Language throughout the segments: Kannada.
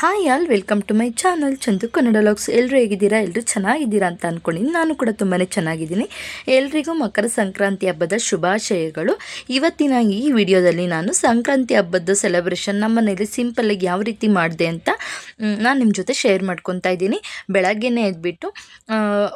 Hi all welcome to my channel Chandu Kannada vlogs. ಎಲ್ಲರೂ ಹೇಗಿದ್ದೀರಾ? ಎಲ್ಲರೂ ಚೆನ್ನಾಗಿದ್ದೀರಾ ಅಂತ ಅಂದ್ಕೊಂಡಿದ್ದೀನಿ. ನಾನು ಕೂಡ ತುಂಬಾ ಚೆನ್ನಾಗಿದ್ದೀನಿ. ಎಲ್ರಿಗೂ ಮಕರ ಸಂಕ್ರಾಂತಿ ಹಬ್ಬದ ಶುಭಾಶಯಗಳು. ಇವತ್ತಿನ ಈ ವಿಡಿಯೋದಲ್ಲಿ ನಾನು ಸಂಕ್ರಾಂತಿ ಹಬ್ಬದ ಸೆಲೆಬ್ರೇಷನ್ ನಮ್ಮ ಮನೇಲಿ ಸಿಂಪಲ್ಲಾಗಿ ಯಾವ ರೀತಿ ಮಾಡಿದೆ ಅಂತ ನಾನು ನಿಮ್ಮ ಜೊತೆ ಶೇರ್ ಮಾಡ್ಕೊತಾ ಇದ್ದೀನಿ. ಬೆಳಗ್ಗೆನೇ ಎದ್ಬಿಟ್ಟು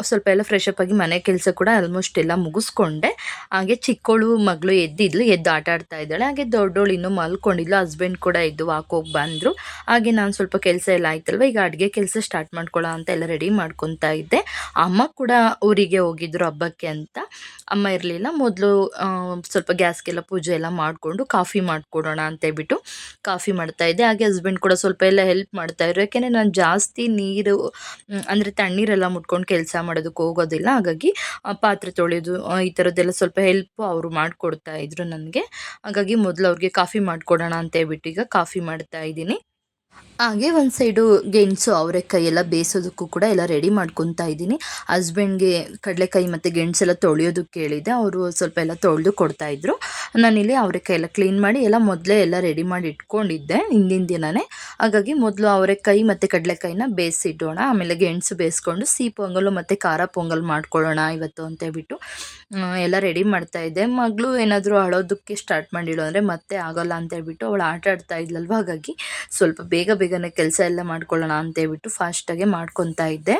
ಸ್ವಲ್ಪ ಎಲ್ಲ ಫ್ರೆಶ್ ಅಪ್ ಆಗಿ ಮನೆ ಕೆಲಸ ಕೂಡ ಆಲ್ಮೋಸ್ಟ್ ಎಲ್ಲ ಮುಗಿಸ್ಕೊಂಡೆ. ಹಾಗೆ ಚಿಕ್ಕವಳು ಮಗಳು ಎದ್ದು ಆಟ ಆಡ್ತಾ ಇದ್ದಾಳೆ. ಹಾಗೆ ದೊಡ್ಡವಳು ಇನ್ನೂ ಮಲ್ಕೊಂಡಿದ್ಲು. ಹಸ್ಬೆಂಡ್ ಕೂಡ ಎದ್ದು ವಾಕ್ ಹೋಗಿ ಬಂದರು. ಹಾಗೆ ನಾನು ಸ್ವಲ್ಪ ಕೆಲಸ ಎಲ್ಲ ಆಯ್ತಲ್ವ, ಈಗ ಅಡುಗೆ ಕೆಲಸ ಸ್ಟಾರ್ಟ್ ಮಾಡ್ಕೊಳ್ಳೋ ಅಂತ ಎಲ್ಲ ರೆಡಿ ಮಾಡ್ಕೊತಾ ಇದ್ದೆ. ಅಮ್ಮ ಕೂಡ ಊರಿಗೆ ಹೋಗಿದ್ರು ಹಬ್ಬಕ್ಕೆ ಅಂತ. ಅಮ್ಮ ಇರಲಿಲ್ಲ. ಮೊದಲು ಸ್ವಲ್ಪ ಗ್ಯಾಸ್ಗೆಲ್ಲ ಪೂಜೆ ಎಲ್ಲ ಮಾಡಿಕೊಂಡು ಕಾಫಿ ಮಾಡಿಕೊಡೋಣ ಅಂತೇಳ್ಬಿಟ್ಟು ಕಾಫಿ ಮಾಡ್ತಾಯಿದ್ದೆ. ಹಾಗೆ ಹಸ್ಬೆಂಡ್ ಕೂಡ ಸ್ವಲ್ಪ ಎಲ್ಲ ಹೆಲ್ಪ್ ಮಾಡ್ತಾಯಿದ್ರು. ಯಾಕೆಂದರೆ ನಾನು ಜಾಸ್ತಿ ನೀರು ಅಂದರೆ ತಣ್ಣೀರೆಲ್ಲ ಮುಟ್ಕೊಂಡು ಕೆಲಸ ಮಾಡೋದಕ್ಕೆ ಹೋಗೋದಿಲ್ಲ. ಹಾಗಾಗಿ ಪಾತ್ರೆ ತೊಳೆಯೋದು ಈ ಥರದ್ದೆಲ್ಲ ಸ್ವಲ್ಪ ಹೆಲ್ಪು ಅವರು ಮಾಡಿಕೊಡ್ತಾ ಇದ್ರು ನನಗೆ. ಹಾಗಾಗಿ ಮೊದಲು ಅವ್ರಿಗೆ ಕಾಫಿ ಮಾಡಿಕೊಡೋಣ ಅಂತೇಳ್ಬಿಟ್ಟು ಈಗ ಕಾಫಿ ಮಾಡ್ತಾ ಇದ್ದೀನಿ. ಹಾಗೆ ಒಂದು ಸೈಡು ಗೆಣಸು ಅವರೆಕಾಯಿ ಎಲ್ಲ ಬೇಯಿಸೋದಕ್ಕೂ ಕೂಡ ಎಲ್ಲ ರೆಡಿ ಮಾಡ್ಕೊತಾ ಇದ್ದೀನಿ. ಹಸ್ಬೆಂಡ್ಗೆ ಕಡಲೆಕಾಯಿ ಮತ್ತು ಗೆಣಸೆಲ್ಲ ತೊಳೆಯೋದಕ್ಕೆ ಹೇಳಿದೆ. ಅವರು ಸ್ವಲ್ಪ ಎಲ್ಲ ತೊಳೆದು ಕೊಡ್ತಾಯಿದ್ರು. ನಾನಿಲ್ಲಿ ಅವರೆಕಾಯಿ ಎಲ್ಲ ಕ್ಲೀನ್ ಮಾಡಿ ಎಲ್ಲ ಮೊದಲೇ ಎಲ್ಲ ರೆಡಿ ಮಾಡಿ ಇಟ್ಕೊಂಡಿದ್ದೆ ಹಿಂದಿನ ದಿನವೇ. ಹಾಗಾಗಿ ಮೊದಲು ಅವರೆಕಾಯಿ ಮತ್ತು ಕಡಲೆಕಾಯಿನ ಬೇಯಿಸಿಡೋಣ, ಆಮೇಲೆ ಗೆಣಸು ಬೇಯಿಸ್ಕೊಂಡು ಸಿಹಿ ಪೊಂಗಲು ಮತ್ತು ಖಾರ ಪೊಂಗಲ್ ಮಾಡ್ಕೊಳ್ಳೋಣ ಇವತ್ತು ಅಂತೇಳ್ಬಿಟ್ಟು ಎಲ್ಲ ರೆಡಿ ಮಾಡ್ತಾಯಿದ್ದೆ. ಮಗಳು ಏನಾದರೂ ಅಳೋದಕ್ಕೆ ಸ್ಟಾರ್ಟ್ ಮಾಡಿಳು ಅಂದರೆ ಮತ್ತೆ ಆಗೋಲ್ಲ ಅಂತೇಳ್ಬಿಟ್ಟು ಅವಳು ಆಟ ಆಡ್ತಾ ಇದ್ಲಲ್ವ, ಹಾಗಾಗಿ ಸ್ವಲ್ಪ ಬೇಗನೆ ಕೆಲಸ ಎಲ್ಲ ಮಾಡ್ಕೊಳ್ಳೋಣ ಅಂತೇಳ್ಬಿಟ್ಟು ಫಾಸ್ಟಾಗೆ ಮಾಡ್ಕೊತಾ ಇದ್ದೆ.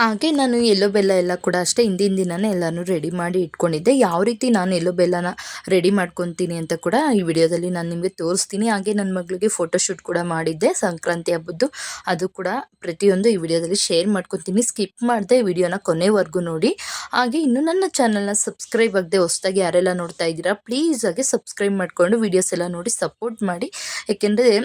ಹಾಗೆ ನಾನು ಎಲ್ಲೋ ಬೆಲ್ಲ ಎಲ್ಲ ಕೂಡ ಅಷ್ಟೇ ಹಿಂದಿನ ದಿನವೇ ಎಲ್ಲನೂ ರೆಡಿ ಮಾಡಿ ಇಟ್ಕೊಂಡಿದ್ದೆ. ಯಾವ ರೀತಿ ನಾನು ಎಲ್ಲೋ ಬೆಲ್ಲನ ರೆಡಿ ಮಾಡ್ಕೊತೀನಿ ಅಂತ ಕೂಡ ಈ ವಿಡಿಯೋದಲ್ಲಿ ನಾನು ನಿಮಗೆ ತೋರಿಸ್ತೀನಿ. ಹಾಗೆ ನನ್ನ ಮಗಳಿಗೆ ಫೋಟೋಶೂಟ್ ಕೂಡ ಮಾಡಿದ್ದೆ ಸಂಕ್ರಾಂತಿ ಹಬ್ಬದ್ದು. ಅದು ಕೂಡ ಪ್ರತಿಯೊಂದು ಈ ವಿಡಿಯೋದಲ್ಲಿ ಶೇರ್ ಮಾಡ್ಕೊತೀನಿ. ಸ್ಕಿಪ್ ಮಾಡಿದೆ ವಿಡಿಯೋನ ಕೊನೆವರೆಗೂ ನೋಡಿ. ಹಾಗೆ ಇನ್ನು ನನ್ನ ಚಾನಲ್ನ ಸಬ್ಸ್ಕ್ರೈಬ್ ಆಗದೆ ಹೊಸದಾಗಿ ಯಾರೆಲ್ಲ ನೋಡ್ತಾ ಇದ್ದೀರಾ ಪ್ಲೀಸ್ ಆಗಿ ಸಬ್ಸ್ಕ್ರೈಬ್ ಮಾಡಿಕೊಂಡು ವಿಡಿಯೋಸ್ ಎಲ್ಲ ನೋಡಿ ಸಪೋರ್ಟ್ ಮಾಡಿ. ಏಕೆಂದರೆ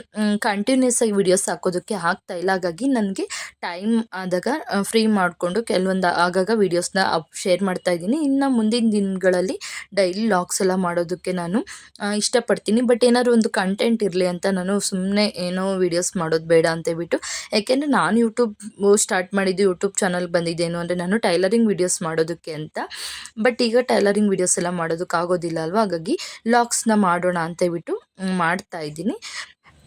ಕಂಟಿನ್ಯೂಸ್ ಆಗಿ ವಿಡಿಯೋಸ್ ಹಾಕೋದಕ್ಕೆ ಆಗ್ತಾಯಿಲ್ಲ. ಹಾಗಾಗಿ ನನಗೆ ಟೈಮ್ ಆದಾಗ ಫ್ರೀ ಮಾಡಿಕೊಂಡು ಕೆಲವೊಂದು ಆಗಾಗ ವೀಡಿಯೋಸ್ನ ಶೇರ್ ಮಾಡ್ತಾ ಇದ್ದೀನಿ. ಇನ್ನು ಮುಂದಿನ ದಿನಗಳಲ್ಲಿ ಡೈಲಿ ಲಾಗ್ಸ್ ಎಲ್ಲ ಮಾಡೋದಕ್ಕೆ ನಾನು ಇಷ್ಟಪಡ್ತೀನಿ. ಬಟ್ ಏನಾದ್ರು ಒಂದು ಕಂಟೆಂಟ್ ಇರಲಿ ಅಂತ ನಾನು ಸುಮ್ಮನೆ ಏನೋ ವೀಡಿಯೋಸ್ ಮಾಡೋದು ಬೇಡ ಅಂತೇಳ್ಬಿಟ್ಟು, ಯಾಕೆಂದರೆ ನಾನು ಯೂಟ್ಯೂಬ್ ಸ್ಟಾರ್ಟ್ ಮಾಡಿದ್ದು, ಯೂಟ್ಯೂಬ್ ಚಾನಲ್ ಬಂದಿದ್ದೇನು ಅಂದರೆ ನಾನು ಟೈಲರಿಂಗ್ ವೀಡಿಯೋಸ್ ಮಾಡೋದಕ್ಕೆ ಅಂತ. ಬಟ್ ಈಗ ಟೈಲರಿಂಗ್ ವೀಡಿಯೋಸ್ ಎಲ್ಲ ಮಾಡೋದಕ್ಕಾಗೋದಿಲ್ಲ ಅಲ್ವ, ಹಾಗಾಗಿ ಲಾಗ್ಸ್ನ ಮಾಡೋಣ ಅಂತೇಳ್ಬಿಟ್ಟು ಮಾಡ್ತಾ ಇದ್ದೀನಿ.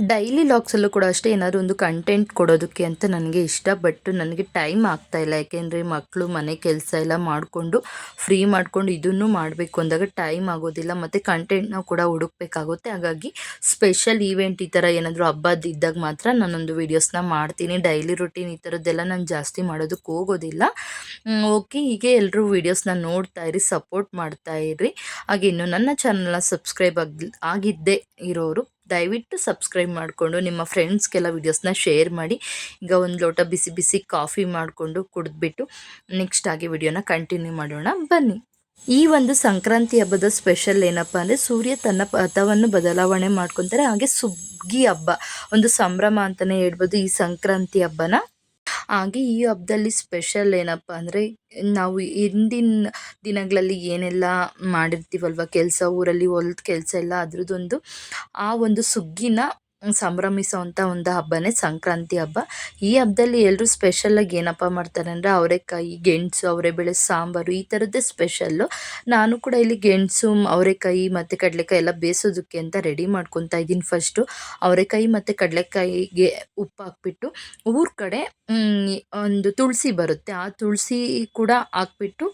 ಡೈಲಿ ಲಾಗ್ಸಲ್ಲೂ ಕೂಡ ಅಷ್ಟೇ ಏನಾದರೂ ಒಂದು ಕಂಟೆಂಟ್ ಕೊಡೋದಕ್ಕೆ ಅಂತ ನನಗೆ ಇಷ್ಟ. ಬಟ್ ನನಗೆ ಟೈಮ್ ಆಗ್ತಾಯಿಲ್ಲ. ಯಾಕೆಂದರೆ ಮಕ್ಕಳು ಮನೆ ಕೆಲಸ ಎಲ್ಲ ಮಾಡಿಕೊಂಡು ಫ್ರೀ ಮಾಡಿಕೊಂಡು ಇದನ್ನು ಮಾಡಬೇಕು ಅಂದಾಗ ಟೈಮ್ ಆಗೋದಿಲ್ಲ. ಮತ್ತು ಕಂಟೆಂಟ್ನ ಕೂಡ ಹುಡುಕಬೇಕಾಗುತ್ತೆ. ಹಾಗಾಗಿ ಸ್ಪೆಷಲ್ ಈವೆಂಟ್ ಈ ಥರ ಏನಾದರೂ ಹಬ್ಬದ್ದು ಇದ್ದಾಗ ಮಾತ್ರ ನಾನೊಂದು ವೀಡಿಯೋಸ್ನ ಮಾಡ್ತೀನಿ. ಡೈಲಿ ರೂಟೀನ್ ಈ ಥರದ್ದೆಲ್ಲ ನಾನು ಜಾಸ್ತಿ ಮಾಡೋದಕ್ಕೆ ಹೋಗೋದಿಲ್ಲ. ಓಕೆ, ಹೀಗೆ ಎಲ್ಲರೂ ವೀಡಿಯೋಸ್ನ ನೋಡ್ತಾ ಇರಿ, ಸಪೋರ್ಟ್ ಮಾಡ್ತಾ ಇರಿ. ಹಾಗೆ ಇನ್ನು ನನ್ನ ಚಾನಲ್ನ ಸಬ್ಸ್ಕ್ರೈಬ್ ಆಗಿದ್ದೇ ಇರೋರು ದಯವಿಟ್ಟು ಸಬ್ಸ್ಕ್ರೈಬ್ ಮಾಡಿಕೊಂಡು ನಿಮ್ಮ ಫ್ರೆಂಡ್ಸ್ಗೆಲ್ಲ ವೀಡಿಯೋಸ್ನ ಶೇರ್ ಮಾಡಿ. ಈಗ ಒಂದು ಲೋಟ ಬಿಸಿ ಬಿಸಿ ಕಾಫಿ ಮಾಡಿಕೊಂಡು ಕುಡಿದ್ಬಿಟ್ಟು ನೆಕ್ಸ್ಟ್ ಆಗಿ ವಿಡಿಯೋನ ಕಂಟಿನ್ಯೂ ಮಾಡೋಣ ಬನ್ನಿ. ಈ ಒಂದು ಸಂಕ್ರಾಂತಿ ಹಬ್ಬದ ಸ್ಪೆಷಲ್ ಏನಪ್ಪ ಅಂದರೆ ಸೂರ್ಯ ತನ್ನ ಪಥವನ್ನು ಬದಲಾವಣೆ ಮಾಡ್ಕೊತಾರೆ. ಹಾಗೆ ಸುಗ್ಗಿ ಹಬ್ಬ ಒಂದು ಸಂಭ್ರಮ ಅಂತಲೇ ಹೇಳ್ಬೋದು ಈ ಸಂಕ್ರಾಂತಿ ಹಬ್ಬನ. ಹಾಗೆ ಈ ಹಬ್ಬದಲ್ಲಿ ಸ್ಪೆಷಲ್ ಏನಪ್ಪ ಅಂದರೆ ನಾವು ಹಿಂದಿನ ದಿನಗಳಲ್ಲಿ ಏನೆಲ್ಲ ಮಾಡಿರ್ತೀವಲ್ವ ಕೆಲಸ, ಊರಲ್ಲಿ ಹೊಲದ ಕೆಲಸ ಎಲ್ಲ ಅದರದ್ದೊಂದು ಆ ಒಂದು ಸುಗ್ಗಿನ ಸಂಭ್ರಮಿಸೋವಂಥ ಒಂದು ಹಬ್ಬನೇ ಸಂಕ್ರಾಂತಿ ಹಬ್ಬ. ಈ ಹಬ್ಬದಲ್ಲಿ ಎಲ್ಲರೂ ಸ್ಪೆಷಲಾಗಿ ಏನಪ್ಪ ಮಾಡ್ತಾರೆ ಅಂದರೆ ಅವರೆಕಾಯಿ, ಗೆಣಸು, ಅವರೆಬೇಳೆ ಸಾಂಬಾರು ಈ ಥರದ್ದೇ ಸ್ಪೆಷಲ್ಲು. ನಾನು ಕೂಡ ಇಲ್ಲಿ ಗೆಣಸು, ಅವರೆಕಾಯಿ ಮತ್ತು ಕಡಲೆಕಾಯಿ ಎಲ್ಲ ಬೇಯಿಸೋದಕ್ಕೆ ಅಂತ ರೆಡಿ ಮಾಡ್ಕೊತಾ ಇದ್ದೀನಿ. ಫಸ್ಟು ಅವರೆಕಾಯಿ ಮತ್ತು ಕಡಲೆಕಾಯಿಗೆ ಉಪ್ಪು ಹಾಕ್ಬಿಟ್ಟು ಊರ ಕಡೆ ಒಂದು ತುಳಸಿ ಬರುತ್ತೆ, ಆ ತುಳಸಿ ಕೂಡ ಹಾಕ್ಬಿಟ್ಟು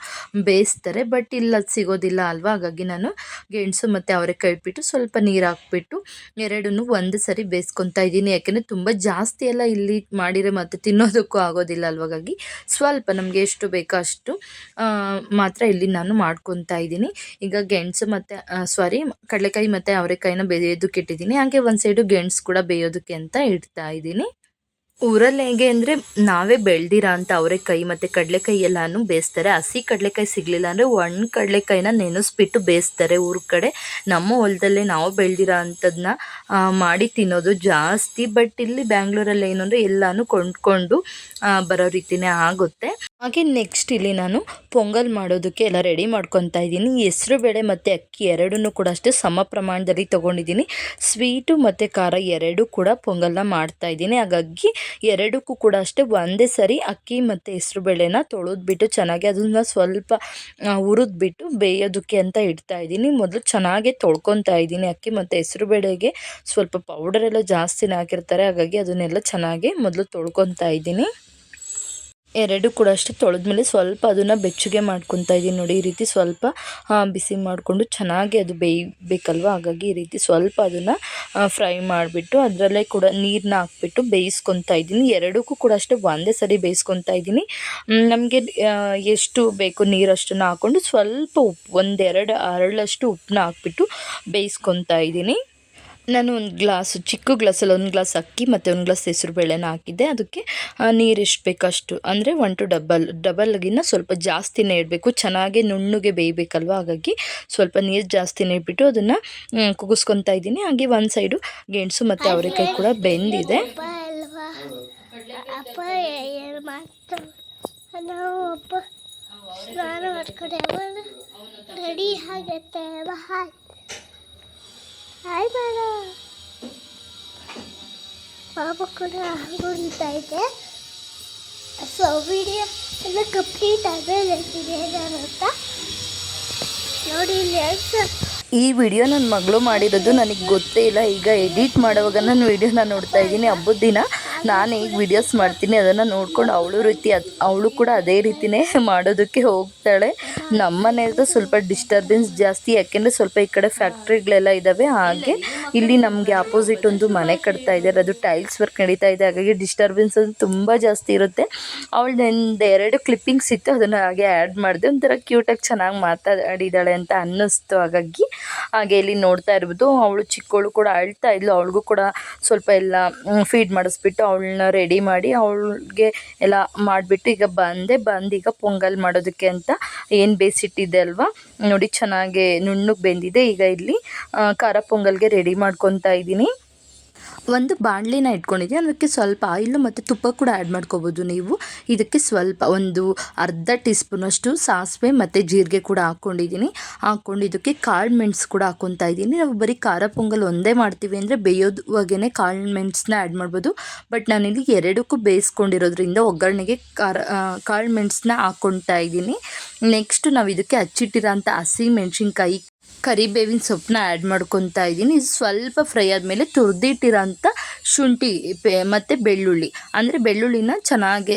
ಬೇಯಿಸ್ತಾರೆ. ಬಟ್ ಇಲ್ಲಿ ಅದು ಸಿಗೋದಿಲ್ಲ ಅಲ್ವಾ, ಹಾಗಾಗಿ ನಾನು ಗೆಣಸು ಮತ್ತು ಅವರೆಕಾಯಿ ಇಟ್ಬಿಟ್ಟು ಸ್ವಲ್ಪ ನೀರು ಹಾಕ್ಬಿಟ್ಟು ಎರಡನ್ನೂ ಒಂದು ಸರಿ ಬೇಯಿಸ್ಕೊತಾ ಇದ್ದೀನಿ. ಯಾಕೆಂದರೆ ತುಂಬ ಜಾಸ್ತಿ ಎಲ್ಲ ಇಲ್ಲಿ ಮಾಡಿದರೆ ಮತ್ತು ತಿನ್ನೋದಕ್ಕೂ ಆಗೋದಿಲ್ಲ ಅಲ್ವ, ಹಾಗಾಗಿ ಸ್ವಲ್ಪ ನಮಗೆ ಎಷ್ಟು ಬೇಕೋ ಅಷ್ಟು ಮಾತ್ರ ಇಲ್ಲಿ ನಾನು ಮಾಡ್ಕೊತಾ ಇದ್ದೀನಿ. ಈಗ ಗೆಣಸು ಮತ್ತು ಕಡಲೆಕಾಯಿ ಮತ್ತು ಅವರೆಕಾಯಿನ ಬೇಯೋದಕ್ಕೆ ಇಟ್ಟಿದ್ದೀನಿ. ಹಾಗೆ ಒಂದು ಸೈಡು ಗೆಣಸು ಕೂಡ ಬೇಯೋದಕ್ಕೆ ಅಂತ ಇಡ್ತಾ ಇದ್ದೀನಿ. ಊರಲ್ಲಿ ಹೇಗೆ ಅಂದರೆ ನಾವೇ ಬೆಳೆದಿರೋ ಅಂಥ ಅವರೆಕಾಯಿ ಮತ್ತು ಕಡಲೆಕಾಯಿ ಎಲ್ಲನೂ ಬೇಯಿಸ್ತಾರೆ. ಹಸಿ ಕಡಲೆಕಾಯಿ ಸಿಗಲಿಲ್ಲ ಅಂದರೆ ಒಣ ಕಡಲೆಕಾಯಿನ ನೆನೆಸ್ಬಿಟ್ಟು ಬೇಯಿಸ್ತಾರೆ ಊರ ಕಡೆ. ನಮ್ಮ ಹೊಲದಲ್ಲೇ ನಾವು ಬೆಳೆದಿರೋ ಅಂಥದ್ದನ್ನ ಮಾಡಿ ತಿನ್ನೋದು ಜಾಸ್ತಿ. ಬಟ್ ಇಲ್ಲಿ ಬ್ಯಾಂಗ್ಳೂರಲ್ಲಿ ಏನು ಅಂದರೆ ಎಲ್ಲನೂ ಕೊಂಡ್ಕೊಂಡು ಬರೋ ರೀತಿಯೇ ಆಗುತ್ತೆ. ಹಾಗೆ ನೆಕ್ಸ್ಟ್ ಇಲ್ಲಿ ನಾನು ಪೊಂಗಲ್ ಮಾಡೋದಕ್ಕೆ ಎಲ್ಲ ರೆಡಿ ಮಾಡ್ಕೊತಾ ಇದ್ದೀನಿ. ಹೆಸರುಬೇಳೆ ಮತ್ತು ಅಕ್ಕಿ ಎರಡನ್ನೂ ಕೂಡ ಅಷ್ಟೇ ಸಮ ಪ್ರಮಾಣದಲ್ಲಿ ತೊಗೊಂಡಿದ್ದೀನಿ. ಸ್ವೀಟು ಮತ್ತು ಖಾರ ಎರಡೂ ಕೂಡ ಪೊಂಗಲ್ನ ಮಾಡ್ತಾಯಿದ್ದೀನಿ. ಹಾಗಾಗಿ ಎರಡಕ್ಕೂ ಕೂಡ ಅಷ್ಟೇ ಒಂದೇ ಸರಿ ಅಕ್ಕಿ ಮತ್ತು ಹೆಸರುಬೇಳೆನ ತೊಳೆದ್ಬಿಟ್ಟು ಚೆನ್ನಾಗಿ ಅದನ್ನು ಸ್ವಲ್ಪ ಹುರಿದ್ಬಿಟ್ಟು ಬೇಯೋದಕ್ಕೆ ಅಂತ ಇಡ್ತಾಯಿದ್ದೀನಿ. ಮೊದಲು ಚೆನ್ನಾಗಿ ತೊಳ್ಕೊತಾ ಇದ್ದೀನಿ. ಅಕ್ಕಿ ಮತ್ತು ಹೆಸರುಬೇಳೆಗೆ ಸ್ವಲ್ಪ ಪೌಡರೆಲ್ಲ ಜಾಸ್ತಿನೇ ಹಾಕಿರ್ತಾರೆ, ಹಾಗಾಗಿ ಅದನ್ನೆಲ್ಲ ಚೆನ್ನಾಗಿ ಮೊದಲು ತೊಳ್ಕೊತಾ ಇದ್ದೀನಿ. ಎರಡು ಕೂಡ ಅಷ್ಟೇ ತೊಳೆದ್ಮೇಲೆ ಸ್ವಲ್ಪ ಅದನ್ನು ಬೆಚ್ಚಗೆ ಮಾಡ್ಕೊತಾ ಇದ್ದೀನಿ. ನೋಡಿ ಈ ರೀತಿ ಸ್ವಲ್ಪ ಬಿಸಿ ಮಾಡಿಕೊಂಡು ಚೆನ್ನಾಗಿ ಅದು ಬೇಯಬೇಕಲ್ವ, ಹಾಗಾಗಿ ಈ ರೀತಿ ಸ್ವಲ್ಪ ಅದನ್ನು ಫ್ರೈ ಮಾಡಿಬಿಟ್ಟು ಅದರಲ್ಲೇ ಕೂಡ ನೀರನ್ನ ಹಾಕ್ಬಿಟ್ಟು ಬೇಯಿಸ್ಕೊತಾ ಇದ್ದೀನಿ. ಎರಡಕ್ಕೂ ಕೂಡ ಅಷ್ಟೇ ಒಂದೇ ಸರಿ ಬೇಯಿಸ್ಕೊತಾ ಇದ್ದೀನಿ. ನಮಗೆ ಎಷ್ಟು ಬೇಕು ನೀರಷ್ಟನ್ನು ಹಾಕ್ಕೊಂಡು ಸ್ವಲ್ಪ ಉಪ್ಪು ಒಂದೆರಡು ಅರಳಷ್ಟು ಉಪ್ಪನ್ನ ಹಾಕ್ಬಿಟ್ಟು ಬೇಯಿಸ್ಕೊತಾ ಇದ್ದೀನಿ. ನಾನು ಒಂದು ಗ್ಲಾಸು ಚಿಕ್ಕ ಗ್ಲಾಸಲ್ಲಿ ಒಂದು ಗ್ಲಾಸ್ ಅಕ್ಕಿ ಮತ್ತು ಒಂದು ಗ್ಲಾಸ್ ಹೆಸರುಬೇಳೆನ ಹಾಕಿದ್ದೆ. ಅದಕ್ಕೆ ನೀರು ಎಷ್ಟು ಬೇಕಷ್ಟು ಅಂದರೆ 1 to ಡಬಲ್ಗಿನ್ನ ಸ್ವಲ್ಪ ಜಾಸ್ತಿನೇ ಇಡಬೇಕು. ಚೆನ್ನಾಗಿ ನುಣ್ಣಗೆ ಬೇಯಬೇಕಲ್ವ, ಹಾಗಾಗಿ ಸ್ವಲ್ಪ ನೀರು ಜಾಸ್ತಿನೇ ಇಟ್ಬಿಟ್ಟು ಅದನ್ನು ಕುದಿಸ್ಕೊತಾ ಇದ್ದೀನಿ. ಹಾಗೆ ಒಂದು ಸೈಡು ಗೆಣಸು ಮತ್ತು ಅವರೆಕಾಯಿ ಕೂಡ ಬೆಂದಿದೆ. ರೆಡಿ ಆಗುತ್ತೆ. ಹಾಯ್ ಬಾರ ಪಾಪ ಕೂಡ ಹಾಕೊಂಡಿತಾ ಇದೆ. ಸೊ ವಿಡಿಯೋ ಎಲ್ಲ ಕಂಪ್ಲೀಟ್ ಆದಮೇಲೆ ಹೇಳ್ತೀನಿ ಅಂತ ನೋಡಿ. ಈ ವಿಡಿಯೋ ನನ್ನ ಮಗಳು ಮಾಡಿರೋದು ನನಗೆ ಗೊತ್ತೇ ಇಲ್ಲ. ಈಗ ಎಡಿಟ್ ಮಾಡುವಾಗ ನಾನು ವಿಡಿಯೋನ ನೋಡ್ತಾ ಇದ್ದೀನಿ. ಹಬ್ಬದ ದಿನ ನಾನು ಈಗ ವಿಡಿಯೋಸ್ ಮಾಡ್ತೀನಿ, ಅದನ್ನು ನೋಡ್ಕೊಂಡು ಅವಳು ಕೂಡ ಅದೇ ರೀತಿಯೇ ಮಾಡೋದಕ್ಕೆ ಹೋಗ್ತಾಳೆ. ನಮ್ಮ ಮನೆಯದು ಸ್ವಲ್ಪ ಡಿಸ್ಟರ್ಬೆನ್ಸ್ ಜಾಸ್ತಿ, ಯಾಕೆಂದರೆ ಸ್ವಲ್ಪ ಈ ಕಡೆ ಫ್ಯಾಕ್ಟ್ರಿಗಳೆಲ್ಲ ಇದ್ದಾವೆ. ಹಾಗೆ ಇಲ್ಲಿ ನಮಗೆ ಆಪೋಸಿಟ್ ಒಂದು ಮನೆ ಕಟ್ತಾ ಇದ್ದಾರೆ, ಅದು ಟೈಲ್ಸ್ ವರ್ಕ್ ನಡೀತಾ ಇದೆ. ಹಾಗಾಗಿ ಡಿಸ್ಟರ್ಬೆನ್ಸ್ ಅದು ತುಂಬ ಜಾಸ್ತಿ ಇರುತ್ತೆ. ಅವಳದ್ದು ಎರಡು ಕ್ಲಿಪ್ಪಿಂಗ್ಸ್ ಇತ್ತು, ಅದನ್ನು ಹಾಗೆ ಆ್ಯಡ್ ಮಾಡಿದೆ. ಒಂಥರ ಕ್ಯೂಟಾಗಿ ಚೆನ್ನಾಗಿ ಮಾತಾಡಿದ್ದಾಳೆ ಅಂತ ಅನ್ನಿಸ್ತು. ಹಾಗೆ ಇಲ್ಲಿ ನೋಡ್ತಾ ಇರ್ಬೋದು, ಅವಳು ಚಿಕ್ಕವಳು ಕೂಡ ಅಳ್ತಾ ಇದ್ಲು. ಅವಳಿಗೂ ಕೂಡ ಸ್ವಲ್ಪ ಎಲ್ಲ ಫೀಡ್ ಮಾಡಿಸ್ಬಿಟ್ಟು ಅವಳನ್ನ ರೆಡಿ ಮಾಡಿ ಅವಳಿಗೆ ಎಲ್ಲ ಮಾಡಿಬಿಟ್ಟು ಈಗ ಈಗ ಪೊಂಗಲ್ ಮಾಡೋದಕ್ಕೆ ಅಂತ ಏನು ಬೇಯಿಸಿಟ್ಟಿದ್ದೆ ಅಲ್ವಾ, ನೋಡಿ ಚೆನ್ನಾಗಿ ನುಣ್ಣಗೆ ಬೆಂದಿದೆ. ಈಗ ಇಲ್ಲಿ ಖಾರ ಪೊಂಗಲ್ಗೆ ರೆಡಿ ಮಾಡ್ಕೊತಾ ಇದ್ದೀನಿ. ಒಂದು ಬಾಣಲಿನ ಇಟ್ಕೊಂಡಿದ್ದೀನಿ, ಅದಕ್ಕೆ ಸ್ವಲ್ಪ ಆಯಿಲು ಮತ್ತು ತುಪ್ಪ ಕೂಡ ಆ್ಯಡ್ ಮಾಡ್ಕೋಬೋದು ನೀವು. ಇದಕ್ಕೆ ಸ್ವಲ್ಪ ಒಂದು ಅರ್ಧ ಟೀ ಸ್ಪೂನಷ್ಟು ಸಾಸಿವೆ ಮತ್ತು ಜೀರಿಗೆ ಕೂಡ ಹಾಕ್ಕೊಂಡು ಇದಕ್ಕೆ ಕಾಳು ಮೆಣಸು ಕೂಡ ಹಾಕ್ಕೊತಾ ಇದ್ದೀನಿ. ನಾವು ಬರೀ ಖಾರ ಪೊಂಗಲ್ ಒಂದೇ ಮಾಡ್ತೀವಿ ಅಂದರೆ ಬೇಯೋದುವಾಗೇ ಕಾಳು ಮೆಣಸನ್ನ ಆ್ಯಡ್ ಮಾಡ್ಬೋದು. ಬಟ್ ನಾನಿಲ್ಲಿ ಎರಡಕ್ಕೂ ಬೇಯಿಸ್ಕೊಂಡಿರೋದ್ರಿಂದ ಒಗ್ಗರಣೆಗೆ ಕಾಳು ಮೆಣಸನ್ನ ಹಾಕ್ಕೊತಾ ಇದ್ದೀನಿ. ನೆಕ್ಸ್ಟು ನಾವು ಇದಕ್ಕೆ ಹಚ್ಚಿಟ್ಟಿರೋ ಅಂಥ ಹಸಿ ಮೆಣಸಿನ್ಕಾಯಿ, ಕರಿಬೇವಿನ ಸೊಪ್ಪನ್ನ ಆ್ಯಡ್ ಮಾಡ್ಕೊತಾ ಇದ್ದೀನಿ. ಇದು ಸ್ವಲ್ಪ ಫ್ರೈ ಆದಮೇಲೆ ತುರಿದಿಟ್ಟಿರೋಂಥ ಶುಂಠಿ ಮತ್ತು ಬೆಳ್ಳುಳ್ಳಿ, ಅಂದರೆ ಬೆಳ್ಳುಳ್ಳಿನ ಚೆನ್ನಾಗಿ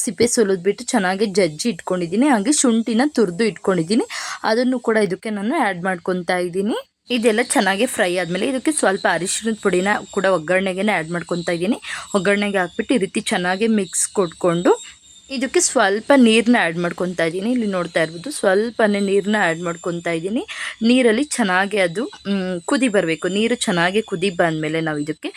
ಸಿಪ್ಪೆ ಸುಲಿದ್ಬಿಟ್ಟು ಚೆನ್ನಾಗಿ ಜಜ್ಜಿ ಇಟ್ಕೊಂಡಿದ್ದೀನಿ. ಹಾಗೆ ಶುಂಠಿನ ತುರಿದು ಇಟ್ಕೊಂಡಿದ್ದೀನಿ, ಅದನ್ನು ಕೂಡ ಇದಕ್ಕೆ ನಾನು ಆ್ಯಡ್ ಮಾಡ್ಕೊತಾ ಇದ್ದೀನಿ. ಇದೆಲ್ಲ ಚೆನ್ನಾಗಿ ಫ್ರೈ ಆದಮೇಲೆ ಇದಕ್ಕೆ ಸ್ವಲ್ಪ ಅರಿಶಿಣದ ಪುಡಿನ ಕೂಡ ಒಗ್ಗರಣೆಗೆ ಆ್ಯಡ್ ಮಾಡ್ಕೊತಾ ಇದ್ದೀನಿ. ಒಗ್ಗರಣೆಗೆ ಹಾಕ್ಬಿಟ್ಟು ಈ ರೀತಿ ಚೆನ್ನಾಗಿ ಮಿಕ್ಸ್ ಕೊಟ್ಕೊಂಡು ಇದಕ್ಕೆ ಸ್ವಲ್ಪ ನೀರನ್ನ ಆ್ಯಡ್ ಮಾಡ್ಕೊತಾ ಇದ್ದೀನಿ. ಇಲ್ಲಿ ನೋಡ್ತಾ ಇರ್ಬೋದು, ಸ್ವಲ್ಪನೇ ನೀರನ್ನ ಆ್ಯಡ್ ಮಾಡ್ಕೊತಾ ಇದ್ದೀನಿ. ನೀರಲ್ಲಿ ಚೆನ್ನಾಗಿ ಅದು ಕುದಿ ಬರಬೇಕು. ನೀರು ಚೆನ್ನಾಗಿ ಕುದಿ ಬಂದಮೇಲೆ ನಾವು ಇದಕ್ಕೆ